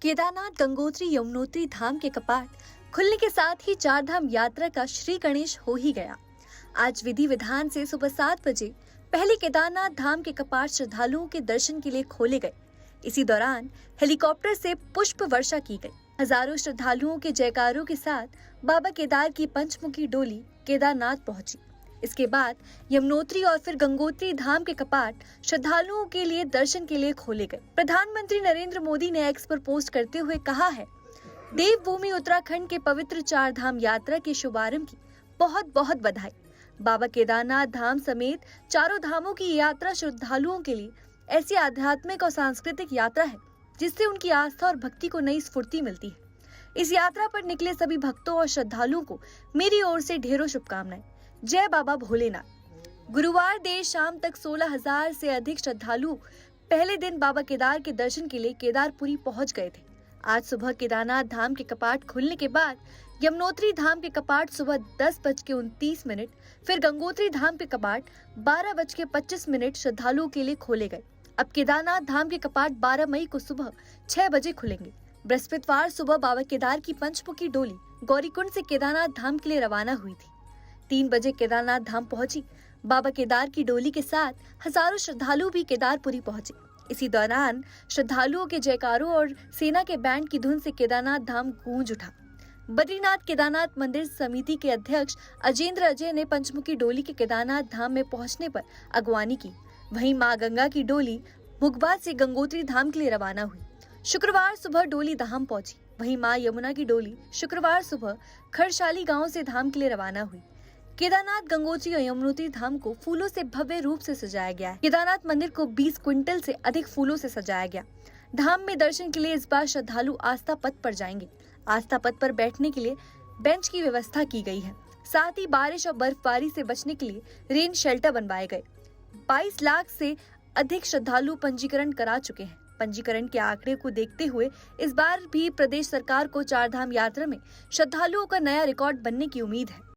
केदारनाथ, गंगोत्री, यमुनोत्री धाम के कपाट खुलने के साथ ही चार धाम यात्रा का श्री गणेश हो ही गया। आज विधि विधान से सुबह 7 बजे पहले केदारनाथ धाम के कपाट श्रद्धालुओं के दर्शन के लिए खोले गए। इसी दौरान हेलीकॉप्टर से पुष्प वर्षा की गई। हजारों श्रद्धालुओं के जयकारों के साथ बाबा केदार की पंचमुखी डोली केदारनाथ पहुंची। इसके बाद यमुनोत्री और फिर गंगोत्री धाम के कपाट श्रद्धालुओं के लिए दर्शन के लिए खोले गए। प्रधानमंत्री नरेंद्र मोदी ने एक्स पर पोस्ट करते हुए कहा है, देवभूमि उत्तराखंड के पवित्र चार धाम यात्रा के शुभारंभ की बहुत बहुत बधाई। बाबा केदारनाथ धाम समेत चारों धामों की यात्रा श्रद्धालुओं के लिए ऐसी आध्यात्मिक और सांस्कृतिक यात्रा है जिससे उनकी आस्था और भक्ति को नई स्फूर्ति मिलती है। इस यात्रा पर निकले सभी भक्तों और श्रद्धालुओं को मेरी ओर से ढेरों शुभकामनाएं। जय बाबा भोलेनाथ। गुरुवार देर शाम तक 16,000 से अधिक श्रद्धालु पहले दिन बाबा केदार के दर्शन के लिए केदारपुरी पहुंच गए थे। आज सुबह केदारनाथ धाम के कपाट खुलने के बाद यमुनोत्री धाम के कपाट सुबह 10:29, फिर गंगोत्री धाम के कपाट 12:25 श्रद्धालुओं के लिए खोले गए। अब केदारनाथ धाम के कपाट 12 मई को सुबह 6 बजे खुलेंगे। बृहस्पतिवार सुबह बाबा केदार की पंचमुखी डोली गौरीकुंड से केदारनाथ धाम के लिए रवाना हुई थी। 3 बजे केदारनाथ धाम पहुंची। बाबा केदार की डोली के साथ हजारों श्रद्धालु भी केदारपुरी पहुंचे। इसी दौरान श्रद्धालुओं के जयकारों और सेना के बैंड की धुन से केदारनाथ धाम गूंज उठा। बद्रीनाथ केदारनाथ मंदिर समिति के अध्यक्ष अजेंद्र अजय ने पंचमुखी डोली के केदारनाथ धाम में पहुंचने पर अगवानी की। वहीं मां गंगा की डोली मुगबाद से गंगोत्री धाम के लिए रवाना हुई। शुक्रवार सुबह डोली धाम पहुंची। वहीं मां यमुना की डोली शुक्रवार सुबह खरशाली गांव से धाम के लिए रवाना हुई। केदारनाथ, गंगोत्री और यमुनोत्री धाम को फूलों से भव्य रूप से सजाया गया है। केदारनाथ मंदिर को 20 क्विंटल से अधिक फूलों से सजाया गया। धाम में दर्शन के लिए इस बार श्रद्धालु आस्था पथ पर जाएंगे। आस्था पथ पर बैठने के लिए बेंच की व्यवस्था की गई है। साथ ही बारिश और बर्फबारी से बचने के लिए रेन शेल्टर बनवाए गए। 22 लाख से अधिक श्रद्धालु पंजीकरण करा चुके हैं। पंजीकरण के आंकड़े को देखते हुए इस बार भी प्रदेश सरकार को चार धाम यात्रा में श्रद्धालुओं का नया रिकॉर्ड बनने की उम्मीद है।